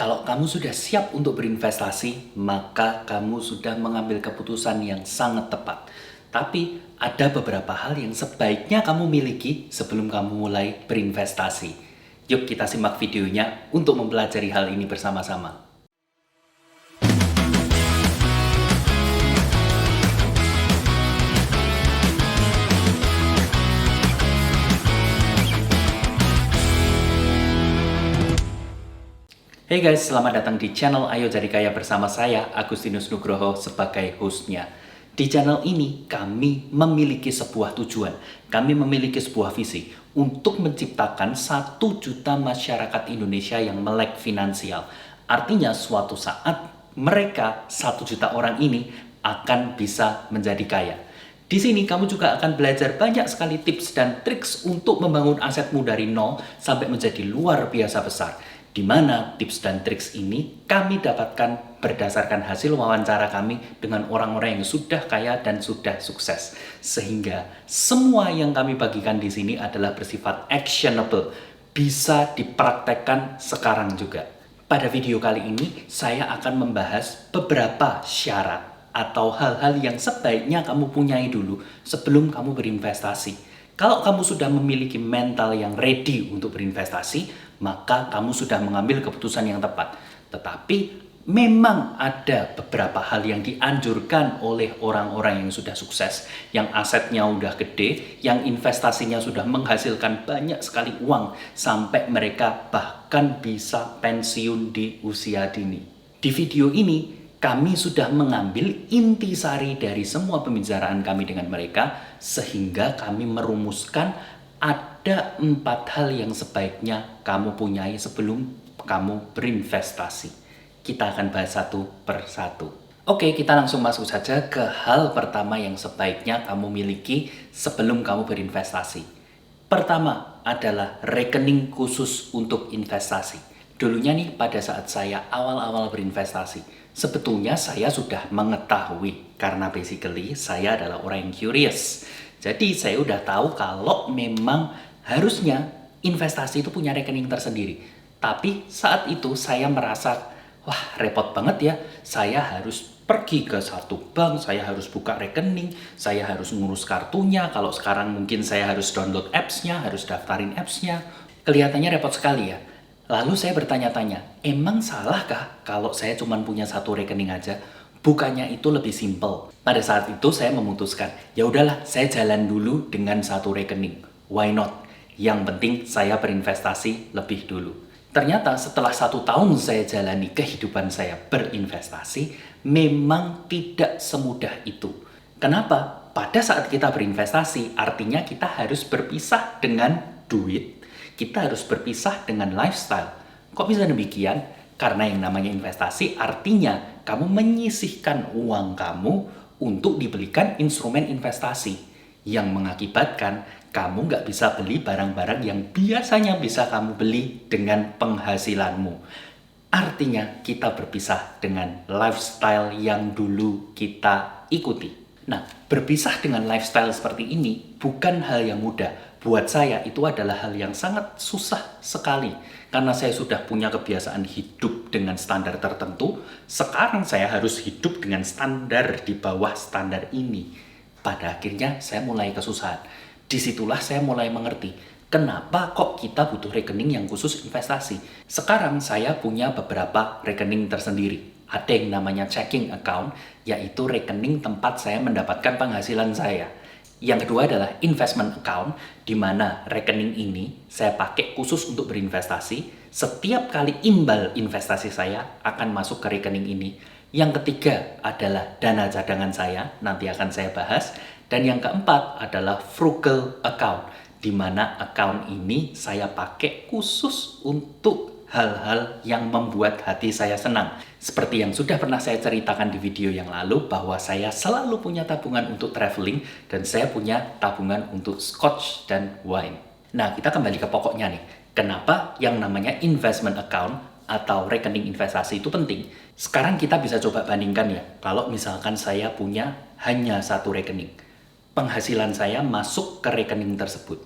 Kalau kamu sudah siap untuk berinvestasi, maka kamu sudah mengambil keputusan yang sangat tepat. Tapi ada beberapa hal yang sebaiknya kamu miliki sebelum kamu mulai berinvestasi. Yuk kita simak videonya untuk mempelajari hal ini bersama-sama. Hey guys, selamat datang di channel Ayo Jadi Kaya bersama saya, Agustinus Nugroho sebagai hostnya. Di channel ini, kami memiliki sebuah tujuan, kami memiliki sebuah visi untuk menciptakan 1 juta masyarakat Indonesia yang melek finansial. Artinya suatu saat mereka 1 juta orang ini akan bisa menjadi kaya. Di sini kamu juga akan belajar banyak sekali tips dan triks untuk membangun asetmu dari nol sampai menjadi luar biasa besar. Di mana tips dan triks ini kami dapatkan berdasarkan hasil wawancara kami dengan orang-orang yang sudah kaya dan sudah sukses. Sehingga semua yang kami bagikan di sini adalah bersifat actionable, bisa dipraktekkan sekarang juga. Pada video kali ini, saya akan membahas beberapa syarat atau hal-hal yang sebaiknya kamu punyai dulu sebelum kamu berinvestasi. Kalau kamu sudah memiliki mental yang ready untuk berinvestasi, maka kamu sudah mengambil keputusan yang tepat. Tetapi memang ada beberapa hal yang dianjurkan oleh orang-orang yang sudah sukses, yang asetnya udah gede, yang investasinya sudah menghasilkan banyak sekali uang, sampai mereka bahkan bisa pensiun di usia dini. Di video ini, kami sudah mengambil intisari dari semua pembicaraan kami dengan mereka, sehingga kami merumuskan ada 4 hal yang sebaiknya kamu punyai sebelum kamu berinvestasi. Kita akan bahas satu per satu. Oke, kita langsung masuk saja ke hal pertama yang sebaiknya kamu miliki sebelum kamu berinvestasi. Pertama adalah rekening khusus untuk investasi. Dulunya nih, pada saat saya awal-awal berinvestasi, sebetulnya saya sudah mengetahui karena basically saya adalah orang yang curious. Jadi saya udah tahu kalau memang harusnya investasi itu punya rekening tersendiri. Tapi saat itu saya merasa, wah repot banget ya, saya harus pergi ke satu bank, saya harus buka rekening, saya harus ngurus kartunya. Kalau sekarang mungkin saya harus download apps-nya, harus daftarin apps-nya. Kelihatannya repot sekali ya. Lalu saya bertanya-tanya, emang salahkah kalau saya cuma punya satu rekening aja? Bukannya itu lebih simpel. Pada saat itu saya memutuskan, ya udahlah, saya jalan dulu dengan satu rekening. Why not? Yang penting saya berinvestasi lebih dulu. Ternyata setelah 1 tahun saya jalani kehidupan saya berinvestasi, memang tidak semudah itu. Kenapa? Pada saat kita berinvestasi, artinya kita harus berpisah dengan duit. Kita harus berpisah dengan lifestyle. Kok bisa demikian? Karena yang namanya investasi artinya kamu menyisihkan uang kamu untuk dibelikan instrumen investasi, yang mengakibatkan kamu nggak bisa beli barang-barang yang biasanya bisa kamu beli dengan penghasilanmu. Artinya kita berpisah dengan lifestyle yang dulu kita ikuti. Nah, berpisah dengan lifestyle seperti ini bukan hal yang mudah. Buat saya itu adalah hal yang sangat susah sekali. Karena saya sudah punya kebiasaan hidup dengan standar tertentu, sekarang saya harus hidup dengan standar di bawah standar ini. Pada akhirnya saya mulai kesusahan. Disitulah saya mulai mengerti, kenapa kok kita butuh rekening yang khusus investasi. Sekarang saya punya beberapa rekening tersendiri. Ada yang namanya checking account, yaitu rekening tempat saya mendapatkan penghasilan saya. Yang kedua adalah investment account, di mana rekening ini saya pakai khusus untuk berinvestasi. Setiap kali imbal investasi saya akan masuk ke rekening ini. Yang ketiga adalah dana cadangan saya, nanti akan saya bahas. Dan yang keempat adalah frugal account, di mana account ini saya pakai khusus untuk hal-hal yang membuat hati saya senang. Seperti yang sudah pernah saya ceritakan di video yang lalu, bahwa saya selalu punya tabungan untuk traveling dan saya punya tabungan untuk scotch dan wine. Nah, kita kembali ke pokoknya nih. Kenapa yang namanya investment account atau rekening investasi itu penting? Sekarang kita bisa coba bandingkan ya. Kalau misalkan saya punya hanya satu rekening, penghasilan saya masuk ke rekening tersebut.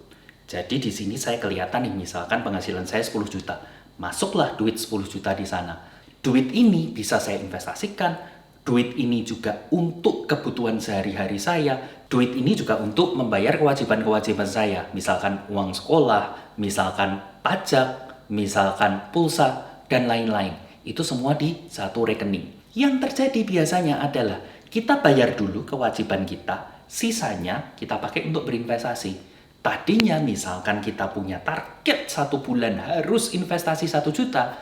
Jadi di sini saya kelihatan nih, misalkan penghasilan saya 10 juta. masuklah duit 10 juta di sana. Duit ini bisa saya investasikan, duit ini juga untuk kebutuhan sehari-hari saya, duit ini juga untuk membayar kewajiban-kewajiban saya, misalkan uang sekolah, misalkan pajak, misalkan pulsa, dan lain-lain. Itu semua di satu rekening. Yang terjadi biasanya adalah kita bayar dulu kewajiban kita, sisanya kita pakai untuk berinvestasi. Tadinya misalkan kita punya target 1 bulan harus investasi 1 juta,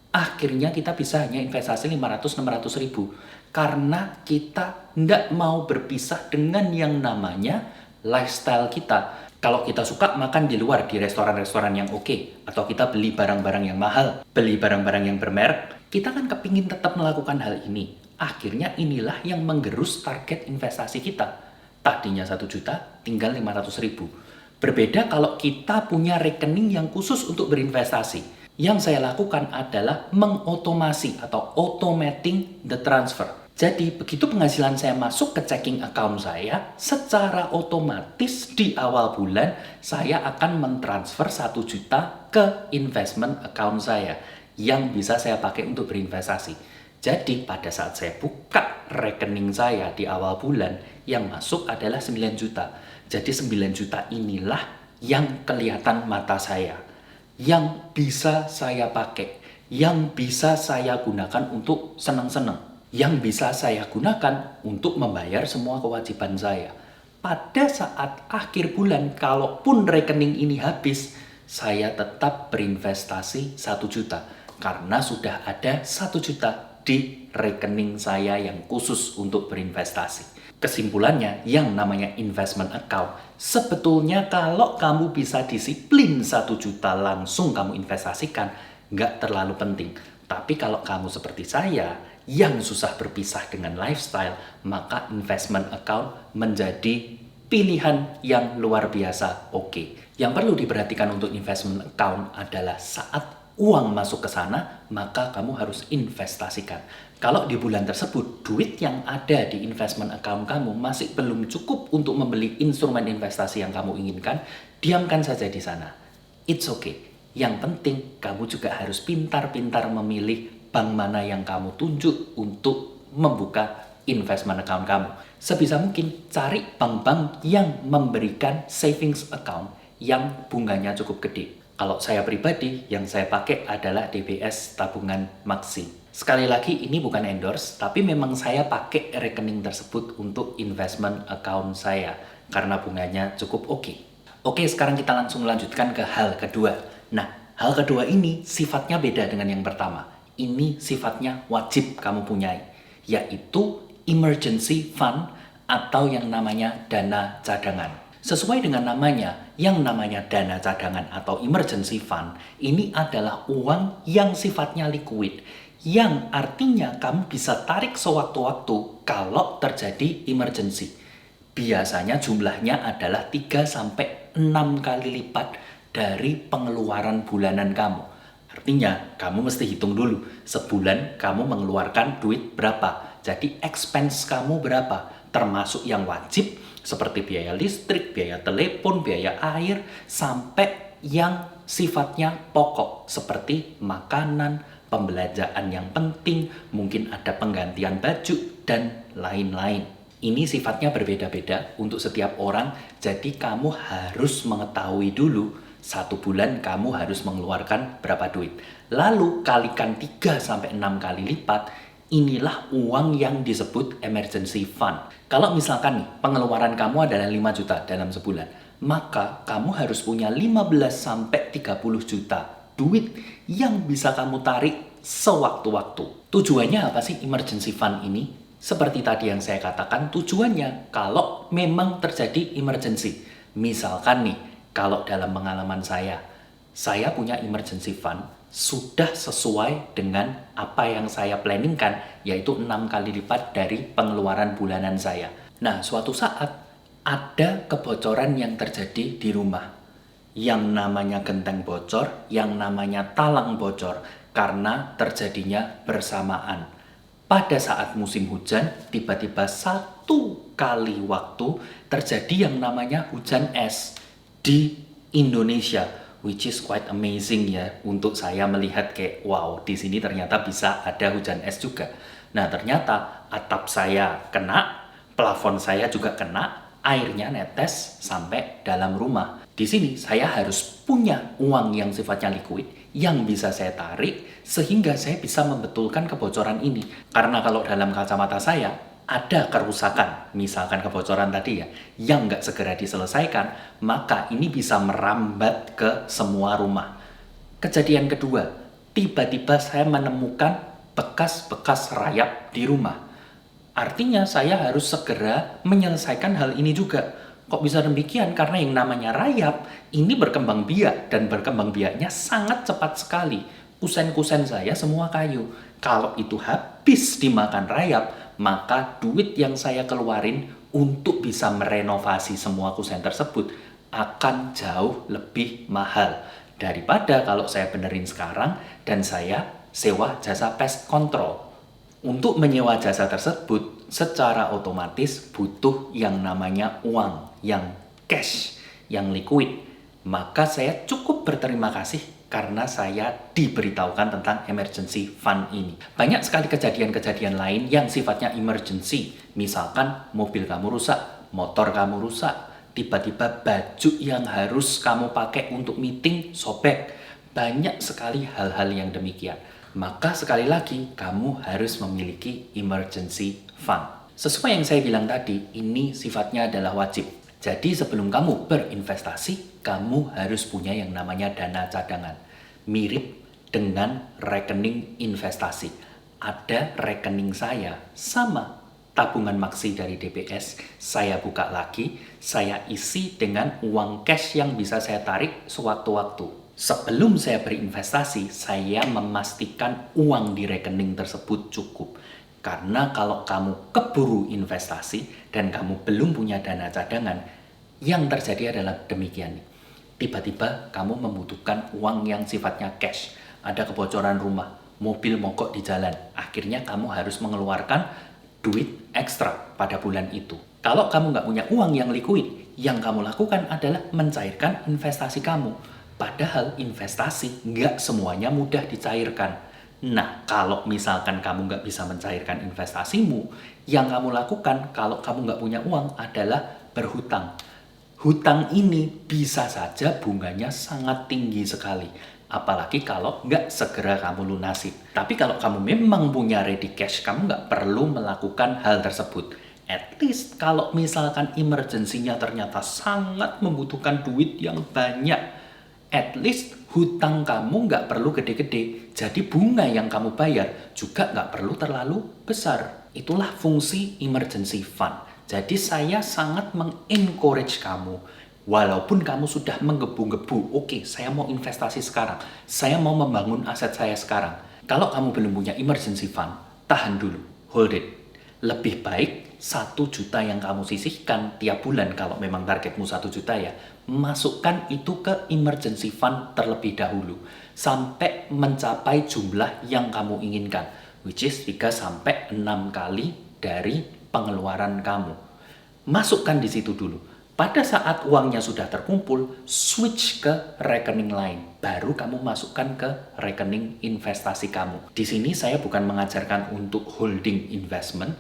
akhirnya kita bisa hanya investasi 500-600 ribu. Karena kita tidak mau berpisah dengan yang namanya lifestyle kita. Kalau kita suka makan di luar, di restoran-restoran yang oke, atau kita beli barang-barang yang mahal, beli barang-barang yang bermerek, kita kan kepingin tetap melakukan hal ini. Akhirnya inilah yang menggerus target investasi kita. Tadinya 1 juta, tinggal 500 ribu. Berbeda kalau kita punya rekening yang khusus untuk berinvestasi. Yang saya lakukan adalah mengotomasi atau automating the transfer. Jadi begitu penghasilan saya masuk ke checking account saya, secara otomatis di awal bulan saya akan mentransfer 1 juta ke investment account saya yang bisa saya pakai untuk berinvestasi. Jadi pada saat saya buka rekening saya di awal bulan, yang masuk adalah 9 juta. Jadi 9 juta inilah yang kelihatan mata saya, yang bisa saya pakai, yang bisa saya gunakan untuk senang-senang, yang bisa saya gunakan untuk membayar semua kewajiban saya. Pada saat akhir bulan, kalaupun rekening ini habis, saya tetap berinvestasi 1 juta. Karena sudah ada 1 juta di rekening saya yang khusus untuk berinvestasi. Kesimpulannya, yang namanya investment account, sebetulnya kalau kamu bisa disiplin 1 juta langsung kamu investasikan, nggak terlalu penting. Tapi kalau kamu seperti saya, yang susah berpisah dengan lifestyle, maka investment account menjadi pilihan yang luar biasa oke. Yang perlu diperhatikan untuk investment account adalah saat uang masuk ke sana, maka kamu harus investasikan. Kalau di bulan tersebut, duit yang ada di investment account kamu masih belum cukup untuk membeli instrumen investasi yang kamu inginkan, diamkan saja di sana. It's okay. Yang penting, kamu juga harus pintar-pintar memilih bank mana yang kamu tunjuk untuk membuka investment account kamu. Sebisa mungkin, cari bank-bank yang memberikan savings account yang bunganya cukup gede. Kalau saya pribadi, yang saya pakai adalah DBS Tabungan Maksi. Sekali lagi, ini bukan endorse, tapi memang saya pakai rekening tersebut untuk investment account saya, karena bunganya cukup oke. Oke, sekarang kita langsung lanjutkan ke hal kedua. Nah, hal kedua ini sifatnya beda dengan yang pertama. Ini sifatnya wajib kamu punyai, yaitu emergency fund atau yang namanya dana cadangan. Sesuai dengan namanya, yang namanya dana cadangan atau emergency fund, ini adalah uang yang sifatnya liquid, yang artinya kamu bisa tarik sewaktu-waktu kalau terjadi emergency. Biasanya jumlahnya adalah 3-6 kali lipat dari pengeluaran bulanan kamu. Artinya, kamu mesti hitung dulu, sebulan kamu mengeluarkan duit berapa. Jadi, expense kamu berapa, termasuk yang wajib, seperti biaya listrik, biaya telepon, biaya air, sampai yang sifatnya pokok, seperti makanan, pembelanjaan yang penting, mungkin ada penggantian baju, dan lain-lain. Ini sifatnya berbeda-beda untuk setiap orang, jadi kamu harus mengetahui dulu 1 bulan kamu harus mengeluarkan berapa duit. Lalu kalikan 3-6 kali lipat, inilah uang yang disebut emergency fund. Kalau misalkan nih, pengeluaran kamu adalah 5 juta dalam sebulan, maka kamu harus punya 15-30 juta duit yang bisa kamu tarik sewaktu-waktu. Tujuannya apa sih emergency fund ini? Seperti tadi yang saya katakan, tujuannya kalau memang terjadi emergency. Misalkan nih, kalau dalam pengalaman saya punya emergency fund sudah sesuai dengan apa yang saya planningkan, yaitu 6 kali lipat dari pengeluaran bulanan saya. Nah, suatu saat ada kebocoran yang terjadi di rumah. Yang namanya genteng bocor, yang namanya talang bocor, karena terjadinya bersamaan. Pada saat musim hujan, tiba-tiba 1 kali waktu terjadi yang namanya hujan es di Indonesia. which is quite amazing ya untuk saya melihat kayak wow, di sini ternyata bisa ada hujan es juga. Nah, ternyata atap saya kena, plafon saya juga kena, airnya netes sampai dalam rumah. Di sini saya harus punya uang yang sifatnya liquid yang bisa saya tarik sehingga saya bisa membetulkan kebocoran ini. Karena kalau dalam kacamata saya ada kerusakan, misalkan kebocoran tadi ya, yang nggak segera diselesaikan, maka ini bisa merambat ke semua rumah. Kejadian kedua, tiba-tiba saya menemukan bekas-bekas rayap di rumah. Artinya saya harus segera menyelesaikan hal ini juga. Kok bisa demikian? Karena yang namanya rayap ini berkembang biak dan berkembang biaknya sangat cepat sekali. Kusen-kusen saya semua kayu. Kalau itu habis dimakan rayap, maka duit yang saya keluarin untuk bisa merenovasi semua kusen tersebut akan jauh lebih mahal daripada kalau saya benerin sekarang dan saya sewa jasa pest control. Untuk menyewa jasa tersebut secara otomatis butuh yang namanya uang, yang cash, yang liquid. Maka saya cukup berterima kasih karena saya diberitahukan tentang emergency fund ini. Banyak sekali kejadian-kejadian lain yang sifatnya emergency. Misalkan mobil kamu rusak, motor kamu rusak, tiba-tiba baju yang harus kamu pakai untuk meeting sobek. Banyak sekali hal-hal yang demikian. Maka sekali lagi kamu harus memiliki emergency fund. Sesuai yang saya bilang tadi, ini sifatnya adalah wajib. Jadi sebelum kamu berinvestasi, kamu harus punya yang namanya dana cadangan. Mirip dengan rekening investasi. Ada rekening saya sama tabungan maksi dari DBS, saya buka lagi, saya isi dengan uang cash yang bisa saya tarik sewaktu-waktu. Sebelum saya berinvestasi, saya memastikan uang di rekening tersebut cukup. Karena kalau kamu keburu investasi dan kamu belum punya dana cadangan, yang terjadi adalah demikian. Tiba-tiba kamu membutuhkan uang yang sifatnya cash. Ada kebocoran rumah, mobil mogok di jalan. Akhirnya kamu harus mengeluarkan duit ekstra pada bulan itu. Kalau kamu nggak punya uang yang liquid, yang kamu lakukan adalah mencairkan investasi kamu. Padahal investasi nggak semuanya mudah dicairkan. Nah, kalau misalkan kamu nggak bisa mencairkan investasimu, yang kamu lakukan kalau kamu nggak punya uang adalah berhutang. Hutang ini bisa saja bunganya sangat tinggi sekali. Apalagi kalau nggak segera kamu lunasi. Tapi kalau kamu memang punya ready cash, kamu nggak perlu melakukan hal tersebut. At least kalau misalkan emergensinya ternyata sangat membutuhkan duit yang banyak, at least hutang kamu nggak perlu gede-gede. Jadi bunga yang kamu bayar juga nggak perlu terlalu besar. Itulah fungsi emergency fund. Jadi saya sangat mengencourage kamu. Walaupun kamu sudah menggebu-gebu, oke, saya mau investasi sekarang. Saya mau membangun aset saya sekarang. Kalau kamu belum punya emergency fund, tahan dulu, hold it. Lebih baik 1 juta yang kamu sisihkan tiap bulan, kalau memang targetmu 1 juta ya, masukkan itu ke emergency fund terlebih dahulu sampai mencapai jumlah yang kamu inginkan, which is 3-6 kali dari pengeluaran kamu. Masukkan di situ dulu. Pada saat uangnya sudah terkumpul, switch ke rekening lain. Baru kamu masukkan ke rekening investasi kamu. Di sini saya bukan mengajarkan untuk holding investment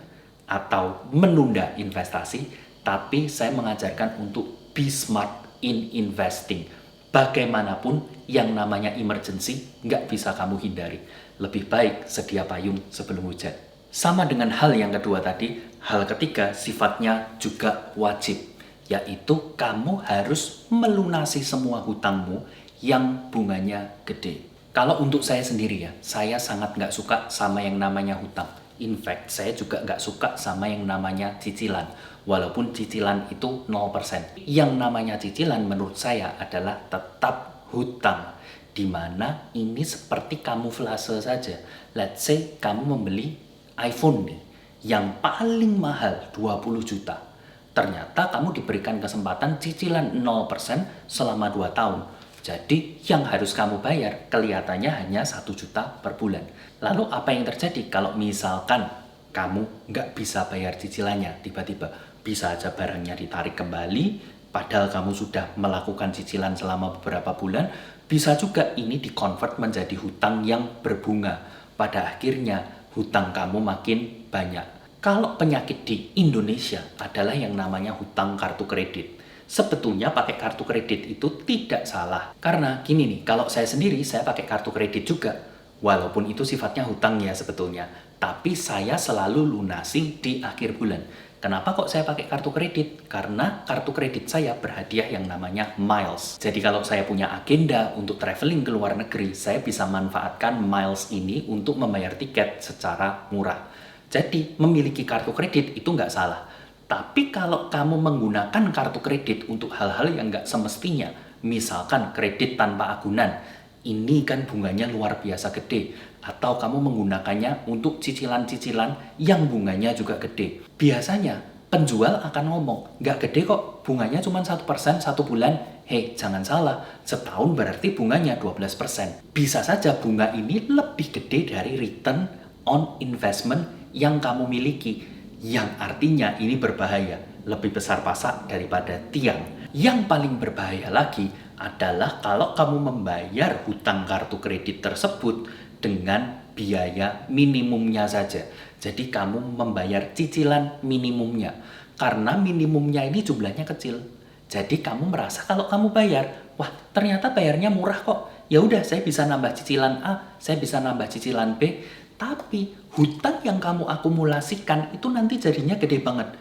atau menunda investasi, tapi saya mengajarkan untuk be smart in investing. Bagaimanapun yang namanya emergency nggak bisa kamu hindari. Lebih baik sedia payung sebelum hujan. Sama dengan hal yang kedua tadi, hal ketiga sifatnya juga wajib, yaitu kamu harus melunasi semua hutangmu yang bunganya gede. Kalau untuk saya sendiri ya, saya sangat nggak suka sama yang namanya hutang. In fact, saya juga nggak suka sama yang namanya cicilan. Walaupun cicilan itu 0%. Yang namanya cicilan menurut saya adalah tetap hutang. Dimana ini seperti kamuflase saja. Let's say kamu membeli iPhone nih, yang paling mahal 20 juta. Ternyata kamu diberikan kesempatan cicilan 0% selama 2 tahun. Jadi yang harus kamu bayar kelihatannya hanya 1 juta per bulan. Lalu apa yang terjadi kalau misalkan kamu nggak bisa bayar cicilannya tiba-tiba? Bisa aja barangnya ditarik kembali, padahal kamu sudah melakukan cicilan selama beberapa bulan, Bisa juga ini di-convert menjadi hutang yang berbunga. Pada akhirnya hutang kamu makin banyak. Kalau penyakit di Indonesia adalah yang namanya hutang kartu kredit. Sebetulnya pakai kartu kredit itu tidak salah. Karena gini nih, kalau saya sendiri saya pakai kartu kredit juga. Walaupun itu sifatnya hutang ya sebetulnya. Tapi saya selalu lunasi di akhir bulan. Kenapa kok saya pakai kartu kredit? Karena kartu kredit saya berhadiah yang namanya miles. Jadi kalau saya punya agenda untuk traveling ke luar negeri, saya bisa manfaatkan miles ini untuk membayar tiket secara murah. Jadi memiliki kartu kredit itu nggak salah. Tapi kalau kamu menggunakan kartu kredit untuk hal-hal yang nggak semestinya, misalkan kredit tanpa agunan, ini kan bunganya luar biasa gede. Atau kamu menggunakannya untuk cicilan-cicilan yang bunganya juga gede. Biasanya penjual akan ngomong, nggak gede kok, bunganya cuma 1% satu bulan. Hei, jangan salah, setahun berarti bunganya 12%. Bisa saja bunga ini lebih gede dari return on investment yang kamu miliki. Yang artinya ini berbahaya, lebih besar pasak daripada tiang. Yang paling berbahaya lagi adalah kalau kamu membayar hutang kartu kredit tersebut dengan biaya minimumnya saja. Jadi kamu membayar cicilan minimumnya. Karena minimumnya ini jumlahnya kecil. Jadi kamu merasa kalau kamu bayar, wah ternyata bayarnya murah kok. Ya udah saya bisa nambah cicilan A, saya bisa nambah cicilan B. Tapi hutang yang kamu akumulasikan itu nanti jadinya gede banget.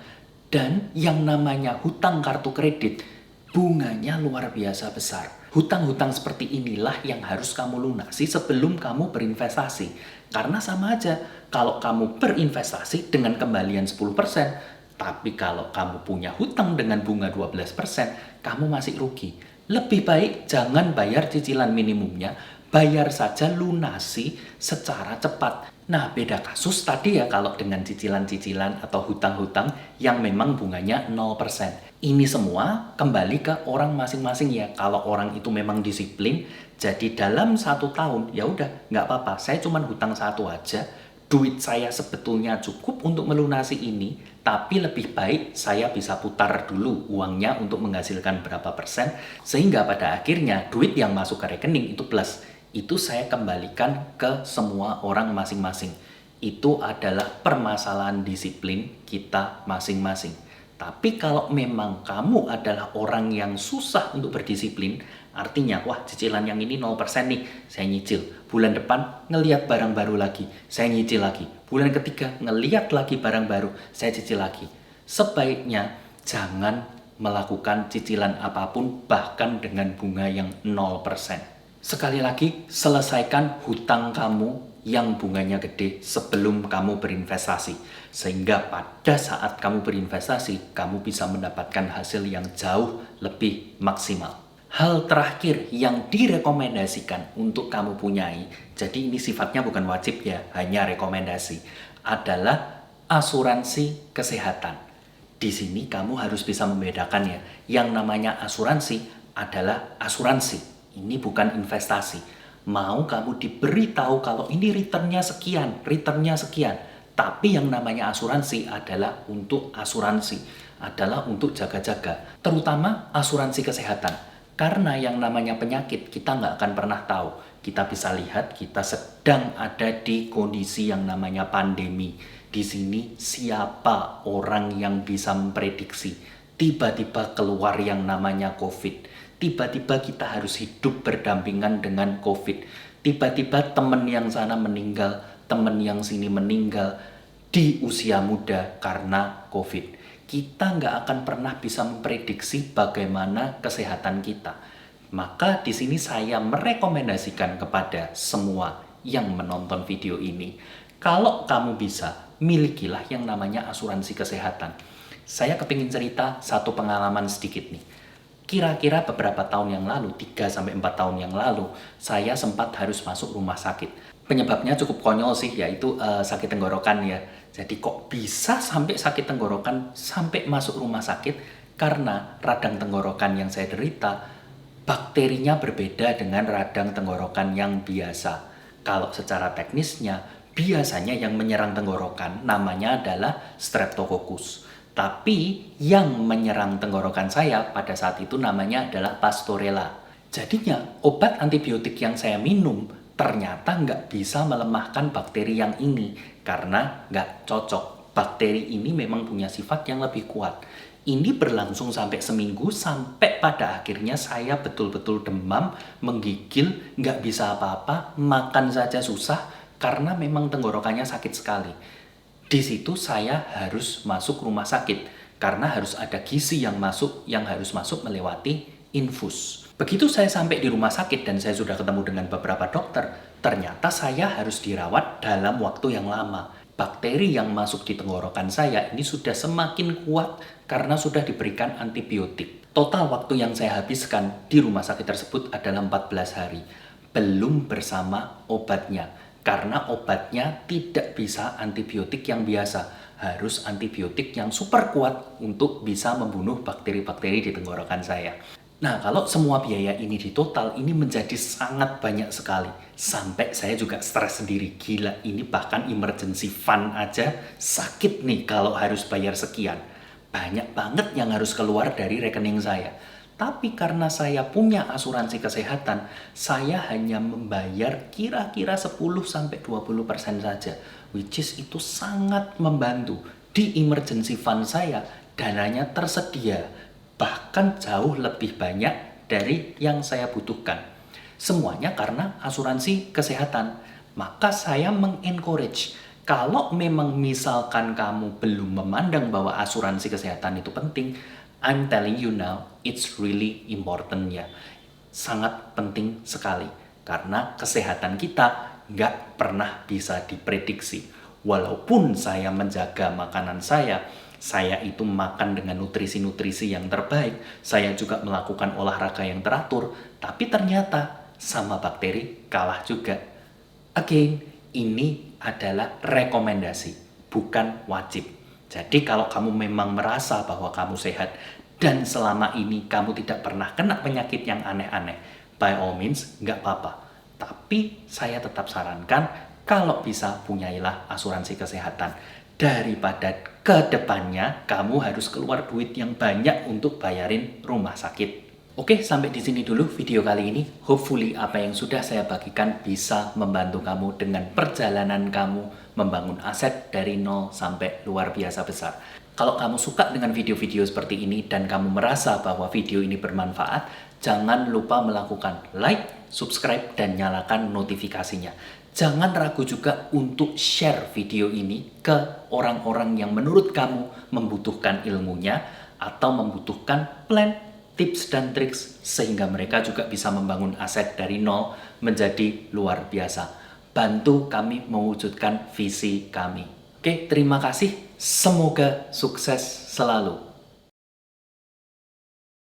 Dan yang namanya hutang kartu kredit, bunganya luar biasa besar. Hutang-hutang seperti inilah yang harus kamu lunasi sebelum kamu berinvestasi. Karena sama aja, kalau kamu berinvestasi dengan kembalian 10%, tapi kalau kamu punya hutang dengan bunga 12%, kamu masih rugi. Lebih baik jangan bayar cicilan minimumnya, bayar saja lunasi secara cepat. Nah, beda kasus tadi ya kalau dengan cicilan-cicilan atau hutang-hutang yang memang bunganya 0%. Ini semua kembali ke orang masing-masing ya. Kalau orang itu memang disiplin, jadi dalam 1 tahun, ya udah nggak apa-apa. Saya cuma hutang 1 aja. Duit saya sebetulnya cukup untuk melunasi ini, tapi lebih baik saya bisa putar dulu uangnya untuk menghasilkan berapa persen, sehingga pada akhirnya duit yang masuk ke rekening itu plus. Itu saya kembalikan ke semua orang masing-masing. Itu adalah permasalahan disiplin kita masing-masing. Tapi kalau memang kamu adalah orang yang susah untuk berdisiplin, artinya, wah cicilan yang ini 0% nih, saya nyicil. Bulan depan ngeliat barang baru lagi, saya nyicil lagi. Bulan ketiga ngeliat lagi barang baru, saya cicil lagi. Sebaiknya jangan melakukan cicilan apapun bahkan dengan bunga yang 0%. Sekali lagi, selesaikan hutang kamu yang bunganya gede sebelum kamu berinvestasi. Sehingga pada saat kamu berinvestasi, kamu bisa mendapatkan hasil yang jauh lebih maksimal. Hal terakhir yang direkomendasikan untuk kamu punyai, jadi ini sifatnya bukan wajib ya, hanya rekomendasi, adalah asuransi kesehatan. Di sini kamu harus bisa membedakan ya, yang namanya asuransi adalah asuransi. Ini bukan investasi. Mau kamu diberitahu kalau ini returnnya sekian, Tapi yang namanya asuransi adalah untuk asuransi, adalah untuk jaga-jaga. Terutama asuransi kesehatan. Karena yang namanya penyakit kita nggak akan pernah tahu. Kita bisa lihat kita sedang ada di kondisi yang namanya pandemi. Di sini siapa orang yang bisa memprediksi tiba-tiba keluar yang namanya COVID. Tiba-tiba kita harus hidup berdampingan dengan COVID. Tiba-tiba teman yang sana meninggal, teman yang sini meninggal di usia muda karena COVID. Kita nggak akan pernah bisa memprediksi bagaimana kesehatan kita. Maka di sini saya merekomendasikan kepada semua yang menonton video ini, kalau kamu bisa, milikilah yang namanya asuransi kesehatan. Saya kepingin cerita satu pengalaman sedikit nih. Kira-kira beberapa tahun yang lalu, 3-4 tahun yang lalu, saya sempat harus masuk rumah sakit. Penyebabnya cukup konyol sih, yaitu sakit tenggorokan ya. Jadi kok bisa sampai sakit tenggorokan, sampai masuk rumah sakit? Karena radang tenggorokan yang saya derita, bakterinya berbeda dengan radang tenggorokan yang biasa. Kalau secara teknisnya, biasanya yang menyerang tenggorokan namanya adalah Streptococcus. Tapi yang menyerang tenggorokan saya pada saat itu namanya adalah Pastorella. Jadinya obat antibiotik yang saya minum ternyata nggak bisa melemahkan bakteri yang ini karena nggak cocok. Bakteri ini memang punya sifat yang lebih kuat. Ini berlangsung sampai seminggu, sampai pada akhirnya saya betul-betul demam, menggigil, nggak bisa apa-apa, makan saja susah karena memang tenggorokannya sakit sekali. Di situ saya harus masuk rumah sakit karena harus ada gizi yang harus masuk melewati infus. Begitu saya sampai di rumah sakit dan saya sudah ketemu dengan beberapa dokter, ternyata saya harus dirawat dalam waktu yang lama. Bakteri yang masuk di tenggorokan saya ini sudah semakin kuat karena sudah diberikan antibiotik. Total waktu yang saya habiskan di rumah sakit tersebut adalah 14 hari. Belum bersama obatnya. Karena obatnya tidak bisa antibiotik yang biasa. Harus antibiotik yang super kuat untuk bisa membunuh bakteri-bakteri di tenggorokan saya. Nah, kalau semua biaya ini ditotal, ini menjadi sangat banyak sekali. Sampai saya juga stres sendiri. Gila, ini bahkan emergency fund aja sakit nih kalau harus bayar sekian. Banyak banget yang harus keluar dari rekening saya. Tapi karena saya punya asuransi kesehatan, saya hanya membayar kira-kira 10-20% saja. Which is itu sangat membantu. Di emergency fund saya, dananya tersedia. Bahkan jauh lebih banyak dari yang saya butuhkan. Semuanya karena asuransi kesehatan. Maka saya mengencourage, kalau memang misalkan kamu belum memandang bahwa asuransi kesehatan itu penting, I'm telling you now, it's really important ya. Sangat penting sekali. Karena kesehatan kita nggak pernah bisa diprediksi. Walaupun saya menjaga makanan saya itu makan dengan nutrisi-nutrisi yang terbaik, saya juga melakukan olahraga yang teratur, tapi ternyata sama bakteri kalah juga. Again, ini adalah rekomendasi, bukan wajib. Jadi kalau kamu memang merasa bahwa kamu sehat dan selama ini kamu tidak pernah kena penyakit yang aneh-aneh, by all means, nggak apa-apa. Tapi saya tetap sarankan, kalau bisa punyailah asuransi kesehatan. Daripada ke depannya kamu harus keluar duit yang banyak untuk bayarin rumah sakit. Oke, sampai di sini dulu video kali ini. Hopefully apa yang sudah saya bagikan bisa membantu kamu dengan perjalanan kamu membangun aset dari nol sampai luar biasa besar. Kalau kamu suka dengan video-video seperti ini dan kamu merasa bahwa video ini bermanfaat, jangan lupa melakukan like, subscribe, dan nyalakan notifikasinya. Jangan ragu juga untuk share video ini ke orang-orang yang menurut kamu membutuhkan ilmunya atau membutuhkan plan, tips, dan triks sehingga mereka juga bisa membangun aset dari nol menjadi luar biasa. Bantu kami mewujudkan visi kami. Oke, terima kasih. Semoga sukses selalu.